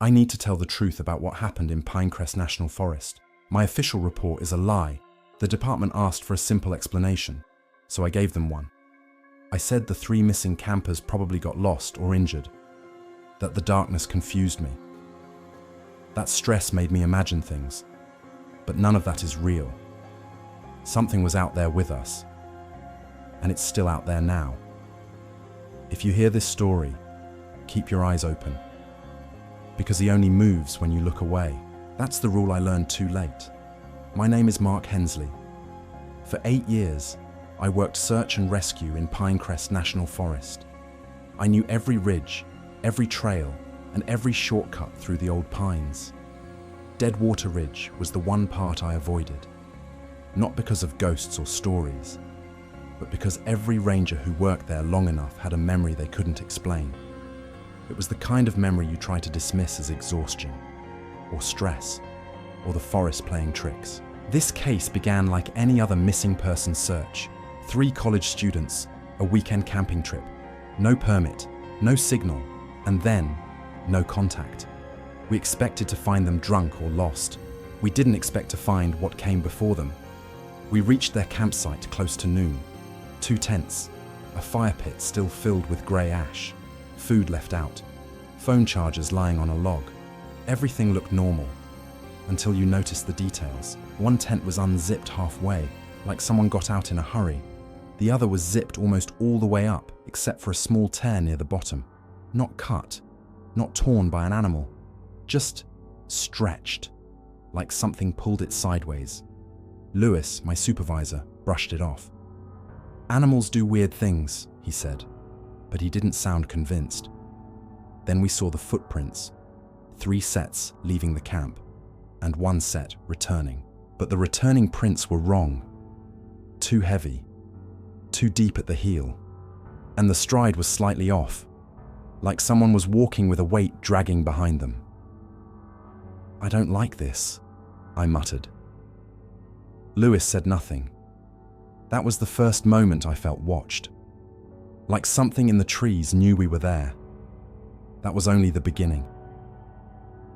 I need to tell the truth about what happened in Pinecrest National Forest. My official report is a lie. The department asked for a simple explanation, so I gave them one. I said the 3 missing campers probably got lost or injured, that the darkness confused me. That stress made me imagine things, but none of that is real. Something was out there with us, and it's still out there now. If you hear this story, keep your eyes open, because he only moves when you look away. That's the rule I learned too late. My name is Mark Hensley. For 8 years, I worked search and rescue in Pinecrest National Forest. I knew every ridge, every trail, and every shortcut through the old pines. Deadwater Ridge was the one part I avoided, not because of ghosts or stories, but because every ranger who worked there long enough had a memory they couldn't explain. It was the kind of memory you try to dismiss as exhaustion, or stress, or the forest playing tricks. This case began like any other missing person search. 3 college students, a weekend camping trip, no permit, no signal, and then no contact. We expected to find them drunk or lost. We didn't expect to find what came before them. We reached their campsite close to noon. 2 tents, a fire pit still filled with grey ash, food left out, phone chargers lying on a log. Everything looked normal, until you noticed the details. One tent was unzipped halfway, like someone got out in a hurry. The other was zipped almost all the way up, except for a small tear near the bottom. Not cut, not torn by an animal, just stretched, like something pulled it sideways. Lewis, my supervisor, brushed it off. "Animals do weird things," he said, but he didn't sound convinced. Then we saw the footprints, 3 sets leaving the camp, and 1 set returning. But the returning prints were wrong. Too heavy, too deep at the heel, and the stride was slightly off, like someone was walking with a weight dragging behind them. "I don't like this," I muttered. Lewis said nothing. That was the first moment I felt watched, like something in the trees knew we were there. That was only the beginning.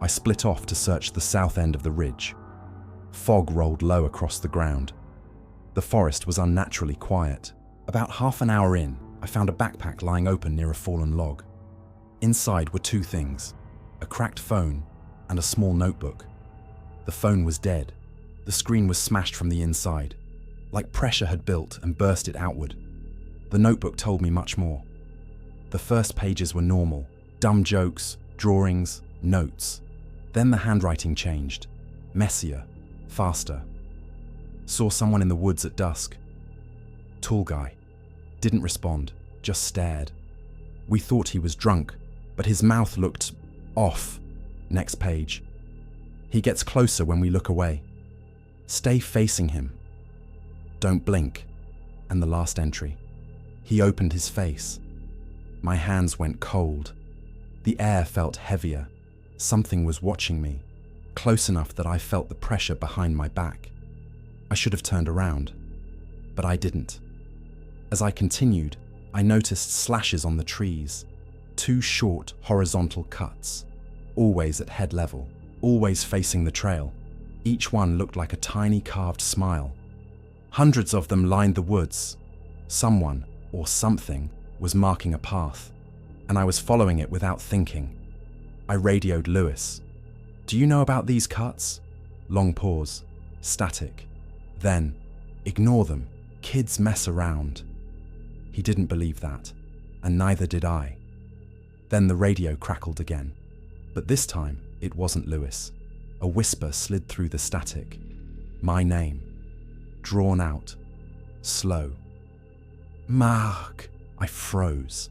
I split off to search the south end of the ridge. Fog rolled low across the ground. The forest was unnaturally quiet. About half an hour in, I found a backpack lying open near a fallen log. Inside were 2 things, a cracked phone and a small notebook. The phone was dead. The screen was smashed from the inside, like pressure had built and burst it outward. The notebook told me much more. The first pages were normal, dumb jokes, drawings, notes. Then the handwriting changed, messier, faster. Saw someone in the woods at dusk. Tall guy. Didn't respond, just stared. We thought he was drunk, but his mouth looked off. Next page. He gets closer when we look away. Stay facing him. Don't blink. And the last entry. He opened his face. My hands went cold. The air felt heavier. Something was watching me, close enough that I felt the pressure behind my back. I should have turned around, but I didn't. As I continued, I noticed slashes on the trees, 2 short horizontal cuts, always at head level, always facing the trail. Each one looked like a tiny carved smile. Hundreds of them lined the woods. Someone, or something, was marking a path, and I was following it without thinking. I radioed Lewis. "Do you know about these cuts?" Long pause. Static. Then, "Ignore them. Kids mess around." He didn't believe that, and neither did I. Then the radio crackled again. But this time, it wasn't Lewis. A whisper slid through the static. My name. Drawn out. Slow. "Mark!" I froze.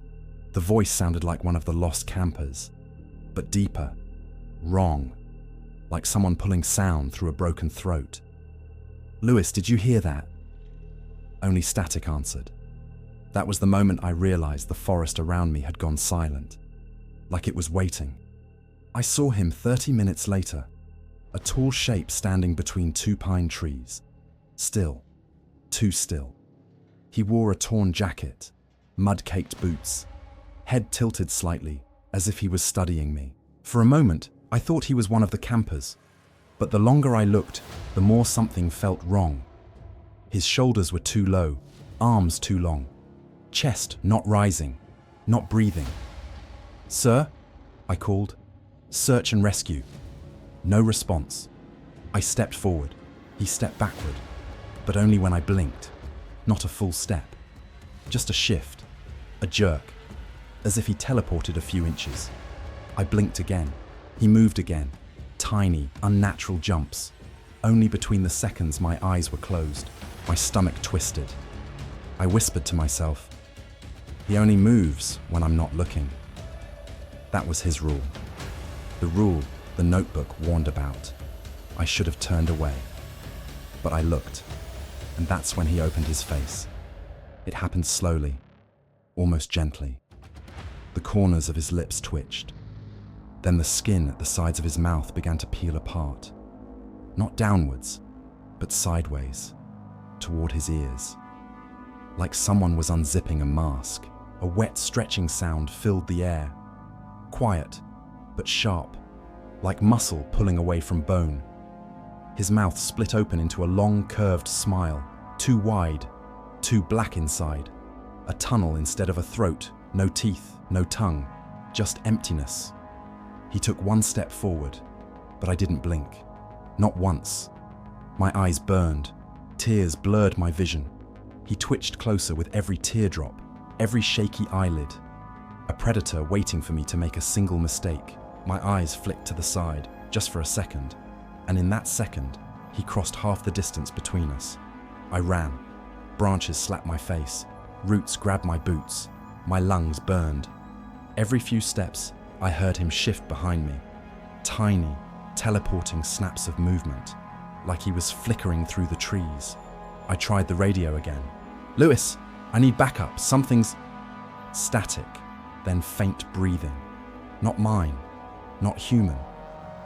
The voice sounded like one of the lost campers, but deeper, wrong, like someone pulling sound through a broken throat. "Lewis, did you hear that?" Only static answered. That was the moment I realized the forest around me had gone silent, like it was waiting. I saw him 30 minutes later, a tall shape standing between 2 pine trees. Still, too still. He wore a torn jacket, mud-caked boots, head tilted slightly, as if he was studying me. For a moment, I thought he was one of the campers, but the longer I looked, the more something felt wrong. His shoulders were too low, arms too long, chest not rising, not breathing. "Sir?" I called. "Search and rescue." No response. I stepped forward. He stepped backward, but only when I blinked. Not a full step. Just a shift, a jerk, as if he teleported a few inches. I blinked again. He moved again. Tiny, unnatural jumps. Only between the seconds my eyes were closed. My stomach twisted. I whispered to myself, "He only moves when I'm not looking." That was his rule. The rule the notebook warned about. I should have turned away. But I looked, and that's when he opened his face. It happened slowly, almost gently. The corners of his lips twitched. Then the skin at the sides of his mouth began to peel apart. Not downwards, but sideways, toward his ears. Like someone was unzipping a mask. A wet stretching sound filled the air. Quiet, but sharp, like muscle pulling away from bone. His mouth split open into a long, curved smile, too wide, too black inside. A tunnel instead of a throat, no teeth, no tongue, just emptiness. He took one step forward, but I didn't blink. Not once. My eyes burned. Tears blurred my vision. He twitched closer with every teardrop, every shaky eyelid. A predator waiting for me to make a single mistake. My eyes flicked to the side, just for a second, and in that second, he crossed half the distance between us. I ran. Branches slapped my face. Roots grabbed my boots. My lungs burned. Every few steps, I heard him shift behind me. Tiny, teleporting snaps of movement, like he was flickering through the trees. I tried the radio again. "Lewis, I need backup. Something's..." Static, then faint breathing. Not mine, not human.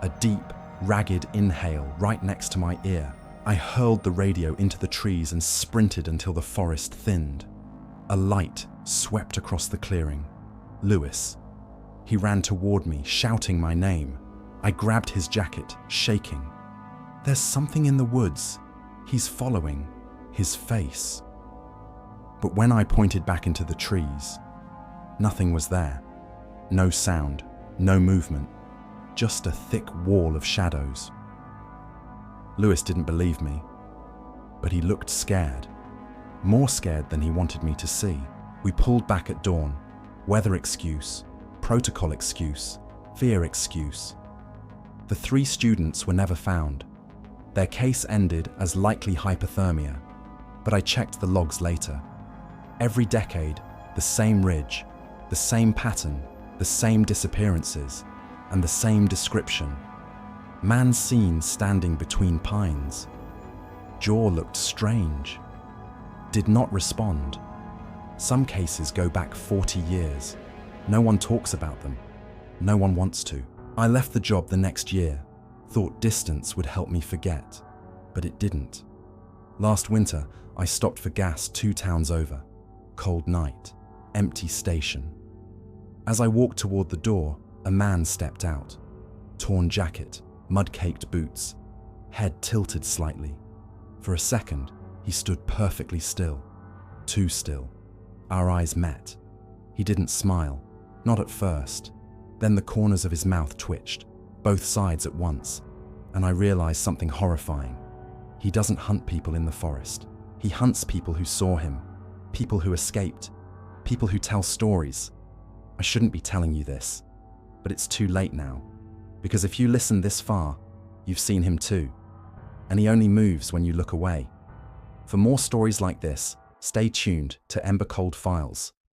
A deep, ragged inhale right next to my ear. I hurled the radio into the trees and sprinted until the forest thinned. A light swept across the clearing. Lewis. He ran toward me, shouting my name. I grabbed his jacket, shaking. There's something in the woods. He's following. His face. But when I pointed back into the trees, nothing was there. No sound, no movement, just a thick wall of shadows. Lewis didn't believe me, but he looked scared. More scared than he wanted me to see. We pulled back at dawn. Weather excuse, protocol excuse, fear excuse. The 3 students were never found. Their case ended as likely hypothermia, but I checked the logs later. Every decade, the same ridge, the same pattern, the same disappearances, and the same description. Man seen standing between pines. Jaw looked strange. Did not respond. Some cases go back 40 years. No one talks about them. No one wants to. I left the job the next year. Thought distance would help me forget, but it didn't. Last winter, I stopped for gas 2 towns over. Cold night, empty station. As I walked toward the door, a man stepped out. Torn jacket, mud-caked boots, head tilted slightly. For a second, he stood perfectly still. Too still. Our eyes met. He didn't smile, not at first. Then the corners of his mouth twitched, both sides at once, and I realized something horrifying. He doesn't hunt people in the forest. He hunts people who saw him, people who escaped, people who tell stories. I shouldn't be telling you this, but it's too late now, because if you listen this far, you've seen him too, and he only moves when you look away. For more stories like this, stay tuned to Ember Cold Files.